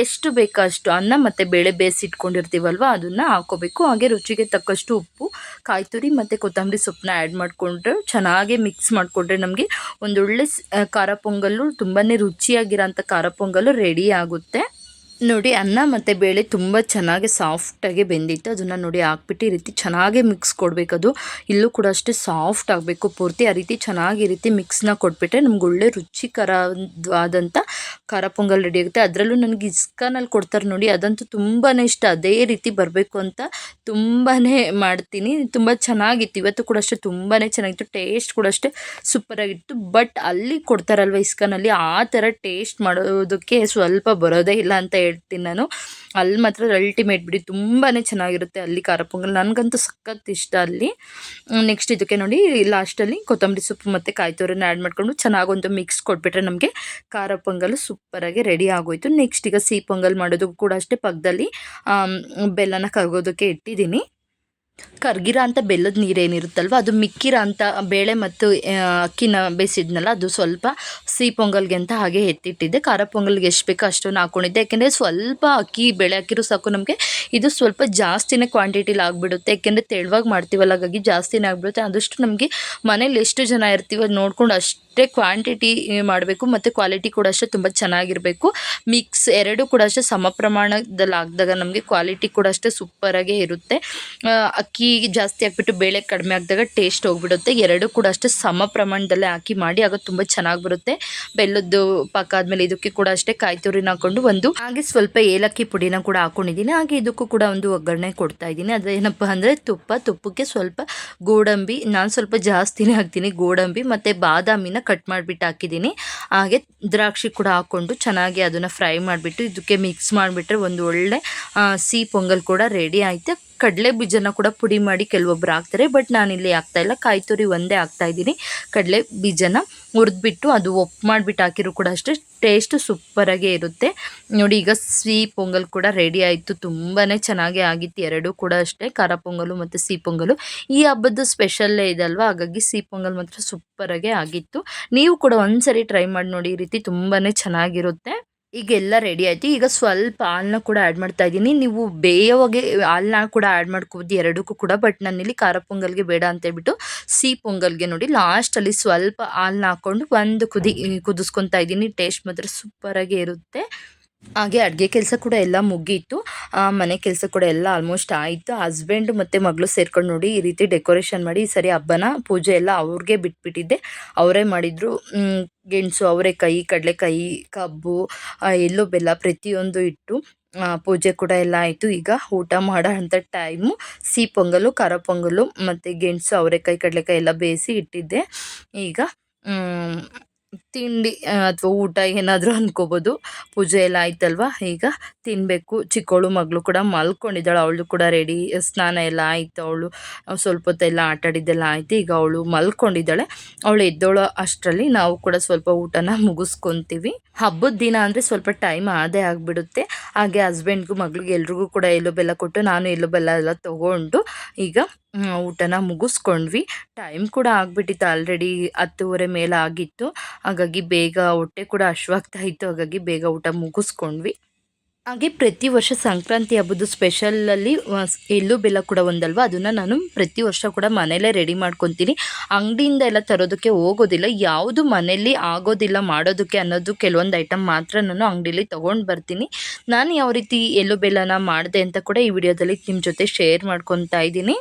ಎಷ್ಟು ಬೇಕೋ ಅಷ್ಟು ಅನ್ನ ಮತ್ತು ಬೇಳೆ ಬೇಯಿಸಿಟ್ಕೊಂಡಿರ್ತೀವಲ್ವ ಅದನ್ನು ಹಾಕ್ಕೋಬೇಕು. ಹಾಗೆ ರುಚಿಗೆ ತಕ್ಕಷ್ಟು ಉಪ್ಪು, ಕಾಯಿ ತುರಿ ಮತ್ತು ಕೊತ್ತಂಬರಿ ಸೊಪ್ಪನ್ನ ಆ್ಯಡ್ ಮಾಡಿಕೊಂಡ್ರೆ ಚೆನ್ನಾಗಿ ಮಿಕ್ಸ್ ಮಾಡಿಕೊಂಡ್ರೆ ನಮಗೆ ಒಂದೊಳ್ಳೆ ಖಾರ ಪೊಂಗಲ್ಲು, ತುಂಬಾ ರುಚಿಯಾಗಿರೋಂಥ ಖಾರ ಪೊಂಗಲ್ಲು ರೆಡಿ ಆಗುತ್ತೆ. ನೋಡಿ ಅನ್ನ ಮತ್ತು ಬೇಳೆ ತುಂಬ ಚೆನ್ನಾಗಿ ಸಾಫ್ಟಾಗಿ ಬೆಂದಿತ್ತು. ಅದನ್ನು ನೋಡಿ ಹಾಕ್ಬಿಟ್ಟು ಈ ರೀತಿ ಚೆನ್ನಾಗಿ ಮಿಕ್ಸ್ ಕೊಡಬೇಕದು. ಇಲ್ಲೂ ಕೂಡ ಅಷ್ಟೇ ಸಾಫ್ಟ್ ಆಗಬೇಕು ಪೂರ್ತಿ. ಆ ರೀತಿ ಚೆನ್ನಾಗಿ ಈ ರೀತಿ ಮಿಕ್ಸ್ನ ಕೊಟ್ಬಿಟ್ರೆ ನಮ್ಗೆ ಒಳ್ಳೆ ರುಚಿಕರವಾದಂಥ ಖಾರ ಪೊಂಗಲ್ ರೆಡಿ ಆಗುತ್ತೆ. ಅದರಲ್ಲೂ ನನಗೆ ಇಸ್ಕಾನಲ್ಲಿ ಕೊಡ್ತಾರೆ ನೋಡಿ, ಅದಂತೂ ತುಂಬಾ ಇಷ್ಟ. ಅದೇ ರೀತಿ ಬರಬೇಕು ಅಂತ ತುಂಬಾ ಮಾಡ್ತೀನಿ. ತುಂಬ ಚೆನ್ನಾಗಿತ್ತು. ಇವತ್ತು ಕೂಡ ಅಷ್ಟೇ ತುಂಬಾ ಚೆನ್ನಾಗಿತ್ತು. ಟೇಸ್ಟ್ ಕೂಡ ಅಷ್ಟೇ ಸೂಪರಾಗಿತ್ತು. ಬಟ್ ಅಲ್ಲಿ ಕೊಡ್ತಾರಲ್ವ ಇಸ್ಕಾನಲ್ಲಿ, ಆ ಥರ ಟೇಸ್ಟ್ ಮಾಡೋದಕ್ಕೆ ಸ್ವಲ್ಪ ಬರೋದೇ ಇಲ್ಲ ಅಂತ ಹೇಳ್ತೀನಿ ನಾನು. ಅಲ್ಲಿ ಮಾತ್ರ ಅಲ್ಟಿಮೇಟ್ ಬಿಡಿ, ತುಂಬಾ ಚೆನ್ನಾಗಿರುತ್ತೆ ಅಲ್ಲಿ ಖಾರ ಪೊಂಗಲ್. ನನಗಂತೂ ಸಖತ್ ಇಷ್ಟ ಅಲ್ಲಿ. ನೆಕ್ಸ್ಟ್ ಇದಕ್ಕೆ ನೋಡಿ ಲಾಸ್ಟಲ್ಲಿ ಕೊತ್ತಂಬರಿ ಸೊಪ್ಪು ಮತ್ತು ಕಾಯಿ ತುರಿನ ಆ್ಯಡ್ ಮಾಡಿಕೊಂಡು ಚೆನ್ನಾಗೊಂದು ಮಿಕ್ಸ್ ಕೊಟ್ಬಿಟ್ರೆ ನಮಗೆ ಖಾರ ಪೊಂಗಲ್ ಸೂಪರಾಗಿ ರೆಡಿ ಆಗೋಯಿತು. ನೆಕ್ಸ್ಟ್ ಈಗ ಸಿಹಿ ಪೊಂಗಲ್ ಮಾಡೋದಕ್ಕೂ ಕೂಡ ಅಷ್ಟೇ ಪಕ್ಕದಲ್ಲಿ ಬೆಲ್ಲನ ಕರಗೋದಕ್ಕೆ ಇಟ್ಟಿದ್ದೀನಿ. ಕರ್ಗಿರೋ ಅಂಥ ಬೆಲ್ಲದ ನೀರೇನಿರುತ್ತಲ್ವ, ಅದು ಮಿಕ್ಕಿರೋ ಅಂಥ ಬೇಳೆ ಮತ್ತು ಅಕ್ಕಿನ ಬೇಯಿಸಿದ್ನಲ್ಲ, ಅದು ಸ್ವಲ್ಪ ಸಿಹಿ ಪೊಂಗಲ್ಗೆ ಅಂತ ಹಾಗೆ ಎತ್ತಿಟ್ಟಿದ್ದೆ. ಖಾರ ಪೊಂಗಲ್ಗೆ ಎಷ್ಟು ಬೇಕೋ ಅಷ್ಟನ್ನು ಹಾಕ್ಕೊಂಡಿದ್ದೆ. ಯಾಕೆಂದರೆ ಸ್ವಲ್ಪ ಅಕ್ಕಿ ಬೇಳೆ ಹಾಕಿರೋ ಸಾಕು ನಮಗೆ. ಇದು ಸ್ವಲ್ಪ ಜಾಸ್ತಿನೇ ಕ್ವಾಂಟಿಟಿಲಿ ಆಗಿಬಿಡುತ್ತೆ, ಯಾಕೆಂದರೆ ತೆಳುವಾಗಿ ಮಾಡ್ತೀವಲ್ಲ, ಹಾಗಾಗಿ ಜಾಸ್ತಿನೇ ಆಗಿಬಿಡುತ್ತೆ. ಆದಷ್ಟು ನಮಗೆ ಮನೇಲಿ ಎಷ್ಟು ಜನ ಇರ್ತೀವೋ ಅದು ನೋಡ್ಕೊಂಡು ಅಷ್ಟೇ ಕ್ವಾಂಟಿಟಿ ಮಾಡಬೇಕು, ಮತ್ತು ಕ್ವಾಲಿಟಿ ಕೂಡ ಅಷ್ಟೇ ತುಂಬ ಚೆನ್ನಾಗಿರಬೇಕು. ಮಿಕ್ಸ್ ಎರಡೂ ಕೂಡ ಅಷ್ಟೇ ಸಮ ಪ್ರಮಾಣದಲ್ಲಿ ಹಾಕಿದಾಗ ನಮಗೆ ಕ್ವಾಲಿಟಿ ಕೂಡ ಅಷ್ಟೇ ಸೂಪರಾಗೇ ಇರುತ್ತೆ. ಅಕ್ಕಿ ಜಾಸ್ತಿ ಹಾಕ್ಬಿಟ್ಟು ಬೇಳೆ ಕಡಿಮೆ ಹಾಕಿದಾಗ ಟೇಸ್ಟ್ ಹೋಗ್ಬಿಡುತ್ತೆ. ಎರಡೂ ಕೂಡ ಅಷ್ಟೇ ಸಮ ಪ್ರಮಾಣದಲ್ಲೇ ಹಾಕಿ ಮಾಡಿ, ಆಗ ತುಂಬ ಚೆನ್ನಾಗಿ ಬರುತ್ತೆ. ಬೆಲ್ಲದ್ದು ಪಾಕ ಆದಮೇಲೆ ಇದಕ್ಕೆ ಕೂಡ ಅಷ್ಟೇ ಕಾಯಿ ತುರಿನ ಹಾಕ್ಕೊಂಡು ಹಾಗೆ ಸ್ವಲ್ಪ ಏಲಕ್ಕಿ ಪುಡಿನ ಕೂಡ ಹಾಕ್ಕೊಂಡಿದ್ದೀನಿ. ಹಾಗೆ ಇದಕ್ಕೂ ಕೂಡ ಒಂದು ಒಗ್ಗರಣೆ ಕೊಡ್ತಾ ಇದ್ದೀನಿ. ಅದೇನಪ್ಪ ಅಂದರೆ ತುಪ್ಪಕ್ಕೆ ಸ್ವಲ್ಪ ಗೋಡಂಬಿ, ನಾನು ಸ್ವಲ್ಪ ಜಾಸ್ತಿನೇ ಹಾಕ್ತೀನಿ, ಗೋಡಂಬಿ ಮತ್ತು ಬಾದಾಮಿನ ಕಟ್ ಮಾಡಿಬಿಟ್ಟು ಹಾಕಿದ್ದೀನಿ. ಹಾಗೆ ದ್ರಾಕ್ಷಿ ಕೂಡ ಹಾಕ್ಕೊಂಡು ಚೆನ್ನಾಗಿ ಅದನ್ನು ಫ್ರೈ ಮಾಡಿಬಿಟ್ಟು ಇದಕ್ಕೆ ಮಿಕ್ಸ್ ಮಾಡಿಬಿಟ್ರೆ ಒಂದು ಒಳ್ಳೆ ಸಿಹಿ ಪೊಂಗಲ್ ಕೂಡ ರೆಡಿ ಆಯಿತು. ಕಡಲೆ ಬೀಜನ ಕೂಡ ಪುಡಿ ಮಾಡಿ ಕೆಲವೊಬ್ರು ಹಾಕ್ತಾರೆ, ಬಟ್ ನಾನಿಲ್ಲಿ ಹಾಕ್ತಾಯಿಲ್ಲ. ಕಾಯಿ ತುರಿ ಒಂದೇ ಹಾಕ್ತಾಯಿದ್ದೀನಿ. ಕಡಲೆ ಬೀಜನ ಹುರಿದ್ಬಿಟ್ಟು ಅದು ಮಾಡಿಬಿಟ್ಟು ಹಾಕಿರೋ ಕೂಡ ಅಷ್ಟೇ ಟೇಸ್ಟ್ ಸೂಪರಾಗೇ ಇರುತ್ತೆ. ನೋಡಿ, ಈಗ ಸಿಹಿ ಪೊಂಗಲ್ ಕೂಡ ರೆಡಿ ಆಯಿತು. ತುಂಬಾ ಚೆನ್ನಾಗೇ ಆಗಿತ್ತು. ಎರಡೂ ಕೂಡ ಅಷ್ಟೇ, ಖಾರ ಪೊಂಗಲು ಮತ್ತು ಸಿಹಿ ಪೊಂಗಲು ಈ ಹಬ್ಬದ ಸ್ಪೆಷಲ್ಲೇ ಇದಲ್ವ, ಹಾಗಾಗಿ ಸಿಹಿ ಪೊಂಗಲ್ ಮಾತ್ರ ಸೂಪರಾಗೇ ಆಗಿತ್ತು. ನೀವು ಕೂಡ ಒಂದ್ಸರಿ ಟ್ರೈ ಮಾಡಿ ನೋಡಿ, ಈ ರೀತಿ ತುಂಬಾ ಚೆನ್ನಾಗಿರುತ್ತೆ. ಈಗೆಲ್ಲ ರೆಡಿ ಆಯಿತು. ಈಗ ಸ್ವಲ್ಪ ಹಾಲನ್ನ ಕೂಡ ಆ್ಯಡ್ ಮಾಡ್ತಾ ಇದ್ದೀನಿ. ನೀವು ಬೇಯೋವಾಗೆ ಹಾಲನ್ನ ಕೂಡ ಆ್ಯಡ್ ಮಾಡ್ಕೋಬೋದು ಎರಡಕ್ಕೂ ಕೂಡ, ಬಟ್ ನಾನಿಲ್ಲಿ ಖಾರ ಪೊಂಗಲ್ಗೆ ಬೇಡ ಅಂತೇಳ್ಬಿಟ್ಟು ಸಿಹಿ ಪೊಂಗಲ್ಗೆ ನೋಡಿ ಲಾಸ್ಟಲ್ಲಿ ಸ್ವಲ್ಪ ಹಾಲನ್ನ ಹಾಕ್ಕೊಂಡು ಒಂದು ಕುದಿಸ್ಕೊತಾ ಇದ್ದೀನಿ. ಟೇಸ್ಟ್ ಮಾತ್ರ ಸೂಪರಾಗೇ ಇರುತ್ತೆ. ಹಾಗೆ ಅಡುಗೆ ಕೆಲಸ ಕೂಡ ಎಲ್ಲ ಮುಗೀತು. ಮನೆ ಕೆಲಸ ಕೂಡ ಎಲ್ಲ ಆಲ್ಮೋಸ್ಟ್ ಆಯಿತು. ಹಸ್ಬೆಂಡು ಮತ್ತು ಮಗಳು ಸೇರ್ಕೊಂಡು ನೋಡಿ ಈ ರೀತಿ ಡೆಕೋರೇಷನ್ ಮಾಡಿ, ಈ ಸರಿ ಹಬ್ಬನ ಪೂಜೆ ಎಲ್ಲ ಅವ್ರಿಗೆ ಬಿಟ್ಬಿಟ್ಟಿದ್ದೆ. ಅವರೇ ಮಾಡಿದರು. ಗೆಣಸು, ಅವರೆಕಾಯಿ, ಕಡಲೆಕಾಯಿ, ಕಬ್ಬು, ಎಳ್ಳು, ಬೆಲ್ಲ ಪ್ರತಿಯೊಂದು ಇಟ್ಟು ಪೂಜೆ ಕೂಡ ಎಲ್ಲ ಆಯಿತು. ಈಗ ಊಟ ಮಾಡೋ ಅಂಥ ಟೈಮು. ಸಿಹಿ ಪೊಂಗಲು, ಖಾರ ಪೊಂಗಲು ಮತ್ತು ಗೆಣಸು, ಅವರೆಕಾಯಿ, ಕಡಲೆಕಾಯಿ ಎಲ್ಲ ಬೇಯಿಸಿ ಇಟ್ಟಿದ್ದೆ. ಈಗ ತಿಂಡಿ ಅಥವಾ ಊಟ ಏನಾದರೂ ಅಂದ್ಕೋಬೋದು. ಪೂಜೆ ಎಲ್ಲ ಆಯ್ತಲ್ವ, ಈಗ ತಿನ್ನಬೇಕು. ಚಿಕ್ಕವಳು ಮಗಳು ಕೂಡ ಮಲ್ಕೊಂಡಿದ್ದಾಳೆ, ಅವಳು ಕೂಡ ರೆಡಿ, ಸ್ನಾನ ಎಲ್ಲ ಆಯಿತು. ಅವಳು ಸ್ವಲ್ಪ ಹೊತ್ತೆಲ್ಲ ಆಟಾಡಿದ್ದೆಲ್ಲ ಆಯಿತು. ಈಗ ಅವಳು ಮಲ್ಕೊಂಡಿದ್ದಾಳೆ. ಅವಳು ಎದ್ದೋಳೋ ಅಷ್ಟರಲ್ಲಿ ನಾವು ಕೂಡ ಸ್ವಲ್ಪ ಊಟನ ಮುಗಿಸ್ಕೊತೀವಿ. ಹಬ್ಬದ ದಿನ ಅಂದರೆ ಸ್ವಲ್ಪ ಟೈಮ್ ಆದೇ ಆಗಿಬಿಡುತ್ತೆ. ಹಾಗೆ ಹಸ್ಬೆಂಡ್ಗೂ ಮಗಳಿಗೆ ಎಲ್ರಿಗೂ ಕೂಡ ಎಳ್ಳು ಬೆಲ್ಲ ಕೊಟ್ಟು, ನಾನು ಎಳ್ಳು ಬೆಲ್ಲ ಎಲ್ಲ ತೊಗೊಂಡು ಈಗ ಊಟನ ಮುಗಿಸ್ಕೊಂಡ್ವಿ. ಟೈಮ್ ಕೂಡ ಆಗಿಬಿಟ್ಟಿತ್ತು, ಆಲ್ರೆಡಿ 10:30 ಮೇಲೆ ಆಗಿತ್ತು. ಹಾಗಾಗಿ ಬೇಗ ಹೊಟ್ಟೆ ಕೂಡ ಹಶ್ವಾಗ್ತಾ ಇತ್ತು, ಹಾಗಾಗಿ ಬೇಗ ಊಟ ಮುಗಿಸ್ಕೊಂಡ್ವಿ. ಹಾಗೆ ಪ್ರತಿ ವರ್ಷ ಸಂಕ್ರಾಂತಿ ಹಬ್ಬದ ಸ್ಪೆಷಲಲ್ಲಿ ಎಳ್ಳು ಬೆಲ್ಲ ಕೂಡ ಒಂದಲ್ವ, ಅದನ್ನು ನಾನು ಪ್ರತಿ ವರ್ಷ ಕೂಡ ಮನೆಯಲ್ಲೇ ರೆಡಿ ಮಾಡ್ಕೊತೀನಿ. ಅಂಗಡಿಯಿಂದ ಎಲ್ಲ ತರೋದಕ್ಕೆ ಹೋಗೋದಿಲ್ಲ. ಯಾವುದು ಮನೆಯಲ್ಲಿ ಆಗೋದಿಲ್ಲ ಮಾಡೋದಕ್ಕೆ ಅನ್ನೋದು ಕೆಲವೊಂದು ಐಟಮ್ ಮಾತ್ರ ನಾನು ಅಂಗಡಿಲಿ ತೊಗೊಂಡು ಬರ್ತೀನಿ. ನಾನು ಯಾವ ರೀತಿ ಎಳ್ಳು ಬೆಲ್ಲನ ಮಾಡಿದೆ ಅಂತ ಕೂಡ ಈ ವಿಡಿಯೋದಲ್ಲಿ ನಿಮ್ಮ ಜೊತೆ ಶೇರ್ ಮಾಡ್ಕೊತಾ ಇದ್ದೀನಿ.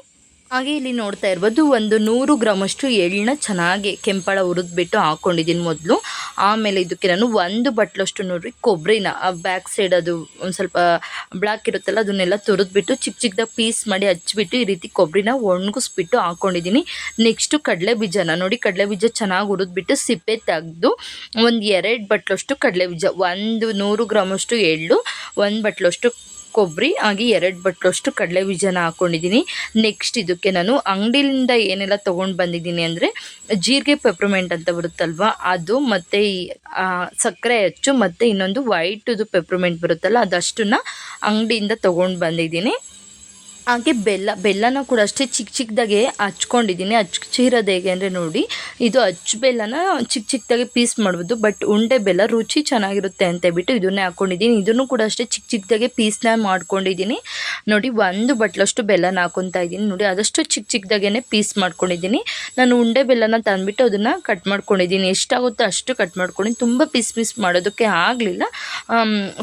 ಹಾಗೆ ಇಲ್ಲಿ ನೋಡ್ತಾ ಇರ್ಬೋದು, ಒಂದು 100 ಗ್ರಾಮಷ್ಟು ಎಳ್ಳನ್ನ ಚೆನ್ನಾಗಿ ಕೆಂಪಳ ಹುರಿದ್ಬಿಟ್ಟು ಹಾಕ್ಕೊಂಡಿದ್ದೀನಿ ಮೊದಲು. ಆಮೇಲೆ ಇದಕ್ಕೆ ನಾನು 1 ಬಟ್ಲಷ್ಟು ನೋಡ್ರಿ ಕೊಬ್ಬರಿನ ಬ್ಯಾಕ್ ಸೈಡ್ ಅದು ಒಂದು ಸ್ವಲ್ಪ ಬ್ಲ್ಯಾಕ್ ಇರುತ್ತಲ್ಲ, ಅದನ್ನೆಲ್ಲ ತುರಿದ್ಬಿಟ್ಟು ಚಿಕ್ಕ ಚಿಕ್ಕದಾಗಿ ಪೀಸ್ ಮಾಡಿ ಹಚ್ಬಿಟ್ಟು ಈ ರೀತಿ ಕೊಬ್ಬರಿನ ಒಣಗಿಸ್ಬಿಟ್ಟು ಹಾಕ್ಕೊಂಡಿದ್ದೀನಿ. ನೆಕ್ಸ್ಟು ಕಡಲೆ ಬೀಜನ ನೋಡಿ, ಕಡಲೆ ಬೀಜ ಚೆನ್ನಾಗಿ ಹುರಿದ್ಬಿಟ್ಟು ಸಿಪ್ಪೆ ತೆಗೆದು ಒಂದು 2 ಬಟ್ಲಷ್ಟು ಕಡಲೆ ಬೀಜ, 100 ಗ್ರಾಮಷ್ಟು ಎಳ್ಳು, 1 ಬಟ್ಲಷ್ಟು ಕೊಬ್ಬರಿ, ಹಾಗೆ 2 ಬಟ್ಲಷ್ಟು ಕಡಲೆ ಬೀಜನ ಹಾಕ್ಕೊಂಡಿದ್ದೀನಿ. ನೆಕ್ಸ್ಟ್ ಇದಕ್ಕೆ ನಾನು ಅಂಗಡಿಯಿಂದ ಏನೆಲ್ಲ ತೊಗೊಂಡು ಬಂದಿದ್ದೀನಿ ಅಂದರೆ ಜೀರಿಗೆ ಪೆಪ್ರಮೆಂಟ್ ಅಂತ ಬರುತ್ತಲ್ವ ಅದು, ಮತ್ತು ಸಕ್ಕರೆ ಅಚ್ಚು, ಮತ್ತು ಇನ್ನೊಂದು ವೈಟದು ಪೆಪ್ರಮೆಂಟ್ ಬರುತ್ತಲ್ಲ ಅದಷ್ಟನ್ನು ಅಂಗಡಿಯಿಂದ ತೊಗೊಂಡು ಬಂದಿದ್ದೀನಿ. ಹಾಗೆ ಬೆಲ್ಲನ ಕೂಡ ಅಷ್ಟೇ ಚಿಕ್ಕ ಚಿಕ್ಕದಾಗೆ ಹಚ್ಕೊಂಡಿದ್ದೀನಿ. ಹಚ್ಚಿರೋದು ಹೇಗೆ ಅಂದರೆ ನೋಡಿ, ಇದು ಅಚ್ಚು ಬೆಲ್ಲನ ಚಿಕ್ಕ ಚಿಕ್ಕದಾಗೆ ಪೀಸ್ ಮಾಡ್ಬೋದು, ಬಟ್ ಉಂಡೆ ಬೆಲ್ಲ ರುಚಿ ಚೆನ್ನಾಗಿರುತ್ತೆ ಅಂತೇಳ್ಬಿಟ್ಟು ಇದನ್ನೇ ಹಾಕ್ಕೊಂಡಿದ್ದೀನಿ. ಇದನ್ನು ಕೂಡ ಅಷ್ಟೇ ಚಿಕ್ಕ ಚಿಕ್ಕದಾಗೆ ಪೀಸ್ನ ಮಾಡ್ಕೊಂಡಿದ್ದೀನಿ. ನೋಡಿ, 1 ಬಟ್ಲಷ್ಟು ಬೆಲ್ಲನ ಹಾಕ್ಕೊತಾ ಇದ್ದೀನಿ. ನೋಡಿ, ಅದಷ್ಟು ಚಿಕ್ಕ ಚಿಕ್ಕದಾಗೇ ಪೀಸ್ ಮಾಡ್ಕೊಂಡಿದ್ದೀನಿ. ನಾನು ಉಂಡೆ ಬೆಲ್ಲನ ತಂದುಬಿಟ್ಟು ಅದನ್ನು ಕಟ್ ಮಾಡ್ಕೊಂಡಿದ್ದೀನಿ. ಎಷ್ಟಾಗುತ್ತೋ ಅಷ್ಟು ಕಟ್ ಮಾಡ್ಕೊಂಡಿದ್ದೀನಿ. ತುಂಬ ಪೀಸ್ ಮಾಡೋದಕ್ಕೆ ಆಗಲಿಲ್ಲ.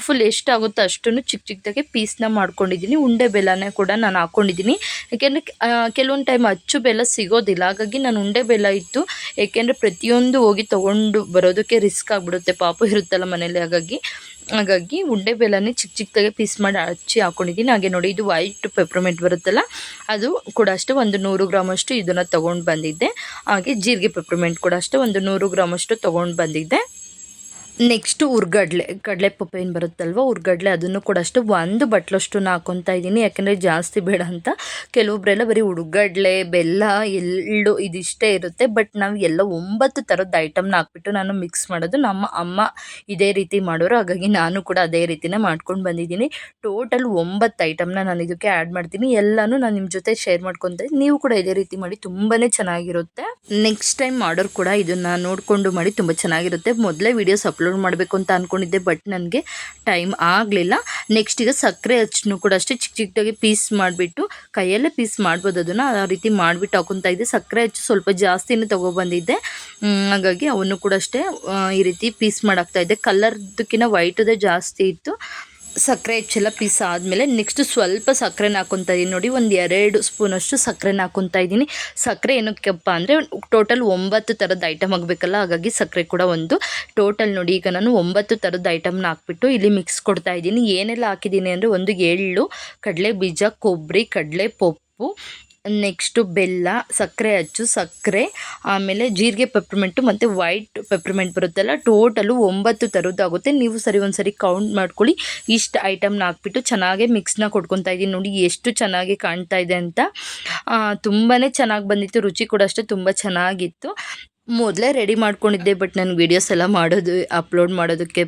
ಫುಲ್ ಎಷ್ಟಾಗುತ್ತೋ ಅಷ್ಟನ್ನು ಚಿಕ್ಕ ಚಿಕ್ಕದಾಗೆ ಪೀಸ್ನ ಮಾಡ್ಕೊಂಡಿದ್ದೀನಿ. ಉಂಡೆ ಬೆಲ್ಲನೇ ಕೂಡ ನಾನು ಹಾಕ್ಕೊಂಡಿದ್ದೀನಿ. ಯಾಕೆಂದರೆ ಕೆಲವೊಂದು ಟೈಮ್ ಅಚ್ಚು ಬೆಲ್ಲ ಸಿಗೋದಿಲ್ಲ, ಹಾಗಾಗಿ ನಾನು ಉಂಡೆ ಬೆಲ್ಲ ಇತ್ತು. ಏಕೆಂದರೆ ಪ್ರತಿಯೊಂದು ಹೋಗಿ ತೊಗೊಂಡು ಬರೋದಕ್ಕೆ ರಿಸ್ಕ್ ಆಗಿಬಿಡುತ್ತೆ, ಪಾಪು ಇರುತ್ತಲ್ಲ ಮನೇಲಿ, ಹಾಗಾಗಿ ಉಂಡೆ ಬೆಲ್ಲನೇ ಚಿಕ್ಕ ಚಿಕ್ಕದಾಗೆ ಪೀಸ್ ಮಾಡಿ ಹಚ್ಚಿ ಹಾಕ್ಕೊಂಡಿದ್ದೀನಿ. ಹಾಗೆ ನೋಡಿ, ಇದು ವೈಟ್ ಪೆಪ್ರಮೆಂಟ್ ಬರುತ್ತಲ್ಲ ಅದು ಕೂಡ ಅಷ್ಟೇ ಒಂದು 100 ಗ್ರಾಮಷ್ಟು ಇದನ್ನು ತೊಗೊಂಡು ಬಂದಿದ್ದೆ. ಹಾಗೆ ಜೀರಿಗೆ ಪೆಪ್ರಮೆಂಟ್ ಕೂಡ ಅಷ್ಟೇ ಒಂದು 100 ಗ್ರಾಮಷ್ಟು ತೊಗೊಂಡು ಬಂದಿದ್ದೆ. ನೆಕ್ಸ್ಟು ಕಡಲೆ ಪಪ್ಪು ಏನು ಬರುತ್ತಲ್ವ, ಹುರ್ಗಡ್ಲೆ, ಅದನ್ನು ಕೂಡ ಅಷ್ಟು 1 ಬಟ್ಲಷ್ಟನ್ನು ಹಾಕ್ಕೊತಾ ಇದ್ದೀನಿ. ಯಾಕೆಂದರೆ ಜಾಸ್ತಿ ಬೇಡ ಅಂತ. ಕೆಲವೊಬ್ಬರೆಲ್ಲ ಬರೀ ಹುರ್ಗಡ್ಲೆ, ಬೆಲ್ಲ, ಎಳ್ಳು ಇದಿಷ್ಟೇ ಇರುತ್ತೆ, ಬಟ್ ನಾವು ಎಲ್ಲ 9 ಥರದ ಐಟಮ್ನ ಹಾಕ್ಬಿಟ್ಟು ನಾನು ಮಿಕ್ಸ್ ಮಾಡೋದು. ನಮ್ಮ ಅಮ್ಮ ಇದೇ ರೀತಿ ಮಾಡೋರು, ಹಾಗಾಗಿ ನಾನು ಕೂಡ ಅದೇ ರೀತಿನೇ ಮಾಡ್ಕೊಂಡು ಬಂದಿದ್ದೀನಿ. ಟೋಟಲ್ 9 ಐಟಮ್ನ ನಾನು ಇದಕ್ಕೆ ಆ್ಯಡ್ ಮಾಡ್ತೀನಿ. ಎಲ್ಲನೂ ನಾನು ನಿಮ್ಮ ಜೊತೆ ಶೇರ್ ಮಾಡ್ಕೊತಾ ಇದ್ದೀನಿ. ನೀವು ಕೂಡ ಇದೇ ರೀತಿ ಮಾಡಿ, ತುಂಬಾ ಚೆನ್ನಾಗಿರುತ್ತೆ. ನೆಕ್ಸ್ಟ್ ಟೈಮ್ ಮಾಡೋರು ಕೂಡ ಇದನ್ನು ನೋಡಿಕೊಂಡು ಮಾಡಿ, ತುಂಬ ಚೆನ್ನಾಗಿರುತ್ತೆ. ಮೊದಲೇ ವೀಡಿಯೋಸ್ ಅಪ್ಲೋಡ್ ಮಾಡಬೇಕು ಅಂತ ಅಂದ್ಕೊಂಡಿದ್ದೆ, ಬಟ್ ನನಗೆ ಟೈಮ್ ಆಗಲಿಲ್ಲ. ನೆಕ್ಸ್ಟ್ ಈಗ ಸಕ್ಕರೆ ಹಚ್ಚನ್ನು ಕೂಡ ಅಷ್ಟೇ ಚಿಕ್ಕ ಚಿಕ್ಕದಾಗಿ ಪೀಸ್ ಮಾಡಿಬಿಟ್ಟು, ಕೈಯಲ್ಲೇ ಪೀಸ್ ಮಾಡ್ಬೋದು, ಅದನ್ನು ಆ ರೀತಿ ಮಾಡಿಬಿಟ್ಟು ಹಾಕೊತಾ ಇದ್ದೆ. ಸಕ್ಕರೆ ಹಚ್ಚು ಸ್ವಲ್ಪ ಜಾಸ್ತಿನೇ ತೊಗೊಬಂದಿದ್ದೆ, ಹಾಗಾಗಿ ಅವನ್ನು ಕೂಡ ಅಷ್ಟೇ ಈ ರೀತಿ ಪೀಸ್ ಮಾಡಾಕ್ತಾ ಇದ್ದೆ. ಕಲರ್ದಕ್ಕಿಂತ ವೈಟದೇ ಜಾಸ್ತಿ ಇತ್ತು. ಸಕ್ಕರೆ ಹೆಚ್ಚೆಲ್ಲ ಪೀಸ್ ಆದಮೇಲೆ ನೆಕ್ಸ್ಟ್ ಸ್ವಲ್ಪ ಸಕ್ಕರೆನ ಹಾಕ್ಕೊತಾ ಇದ್ದೀನಿ ನೋಡಿ. ಒಂದು 2 ಸ್ಪೂನಷ್ಟು ಸಕ್ಕರೆನ ಹಾಕ್ಕೊತಾ ಇದ್ದೀನಿ. ಸಕ್ಕರೆ ಏನಕ್ಕಪ್ಪ ಅಂದರೆ ಟೋಟಲ್ 9 ಥರದ ಐಟಮ್ ಆಗಬೇಕಲ್ಲ, ಹಾಗಾಗಿ ಸಕ್ಕರೆ ಕೂಡ ಒಂದು ಟೋಟಲ್ ನೋಡಿ. ಈಗ ನಾನು 9 ಥರದ ಐಟಮ್ನ ಹಾಕ್ಬಿಟ್ಟು ಇಲ್ಲಿ ಮಿಕ್ಸ್ ಕೊಡ್ತಾ ಇದ್ದೀನಿ. ಏನೆಲ್ಲ ಹಾಕಿದ್ದೀನಿ ಅಂದರೆ ಒಂದು ಎಳ್ಳು, ಕಡಲೆ ಬೀಜ, ಕೊಬ್ಬರಿ, ಕಡಲೆ ಪಪ್ಪು, ನೆಕ್ಸ್ಟು ಬೆಲ್ಲ, ಸಕ್ಕರೆ ಅಚ್ಚು, ಸಕ್ಕರೆ, ಆಮೇಲೆ ಜೀರಿಗೆ ಪೆಪ್ರಿಮೆಂಟು ಮತ್ತು ವೈಟ್ ಪೆಪ್ರಿಮೆಂಟ್ ಬರುತ್ತಲ್ಲ, ಟೋಟಲು 9 ಥರದ್ದಾಗುತ್ತೆ. ನೀವು ಒಂದು ಸರಿ ಕೌಂಟ್ ಮಾಡ್ಕೊಳ್ಳಿ. ಇಷ್ಟು ಐಟಮ್ನ ಹಾಕ್ಬಿಟ್ಟು ಚೆನ್ನಾಗಿ ಮಿಕ್ಸ್ನ ಕೊಟ್ಕೊತಾ ಇದ್ದೀನಿ ನೋಡಿ, ಎಷ್ಟು ಚೆನ್ನಾಗಿ ಕಾಣ್ತಾ ಇದೆ ಅಂತ. ತುಂಬಾ ಚೆನ್ನಾಗಿ ಬಂದಿತ್ತು. ರುಚಿ ಕೂಡ ಅಷ್ಟೇ ತುಂಬ ಚೆನ್ನಾಗಿತ್ತು. ಮೊದಲೇ ರೆಡಿ ಮಾಡ್ಕೊಂಡಿದ್ದೆ, ಬಟ್ ನಾನು ವೀಡಿಯೋಸ್ ಎಲ್ಲ ಅಪ್ಲೋಡ್ ಮಾಡೋದಕ್ಕೆ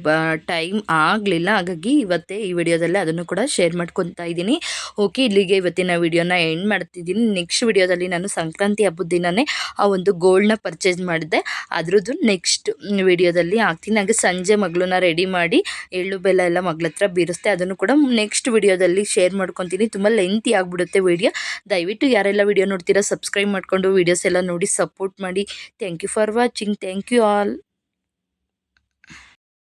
ಟೈಮ್ ಆಗಲಿಲ್ಲ. ಹಾಗಾಗಿ ಇವತ್ತೇ ಈ ವಿಡಿಯೋದಲ್ಲೇ ಅದನ್ನು ಕೂಡ ಶೇರ್ ಮಾಡ್ಕೊತಾ ಇದ್ದೀನಿ. ಓಕೆ, ಇಲ್ಲಿಗೆ ಇವತ್ತಿನ ವಿಡಿಯೋನ ಎಂಡ್ ಮಾಡ್ತಿದ್ದೀನಿ. ನೆಕ್ಸ್ಟ್ ವಿಡಿಯೋದಲ್ಲಿ ನಾನು ಸಂಕ್ರಾಂತಿ ಹಬ್ಬದ ದಿನವೇ ಆ ಒಂದು ಗೋಲ್ಡ್ನ ಪರ್ಚೇಸ್ ಮಾಡಿದ್ದೆ, ಅದ್ರದ್ದು ನೆಕ್ಸ್ಟ್ ವಿಡಿಯೋದಲ್ಲಿ ಹಾಕ್ತೀನಿ. ಹಾಗೆ ಸಂಜೆ ಮಗಳನ್ನ ರೆಡಿ ಮಾಡಿ ಎಳ್ಳು ಬೆಲ್ಲ ಎಲ್ಲ ಮಗಳ ಹತ್ರ ಬೀರಿಸ್ತೆ, ಅದನ್ನು ಕೂಡ ನೆಕ್ಸ್ಟ್ ವಿಡಿಯೋದಲ್ಲಿ ಶೇರ್ ಮಾಡ್ಕೊತೀನಿ. ತುಂಬ ಲೆಂತಿ ಆಗಿಬಿಡುತ್ತೆ ವಿಡಿಯೋ. ದಯವಿಟ್ಟು ಯಾರೆಲ್ಲ ವಿಡಿಯೋ ನೋಡ್ತೀರಾ ಸಬ್ಸ್ಕ್ರೈಬ್ ಮಾಡಿಕೊಂಡು ವೀಡಿಯೋಸ್ ಎಲ್ಲ ನೋಡಿ ಸಪೋರ್ಟ್ ಮಾಡಿ. Thank you for watching. Thank you all.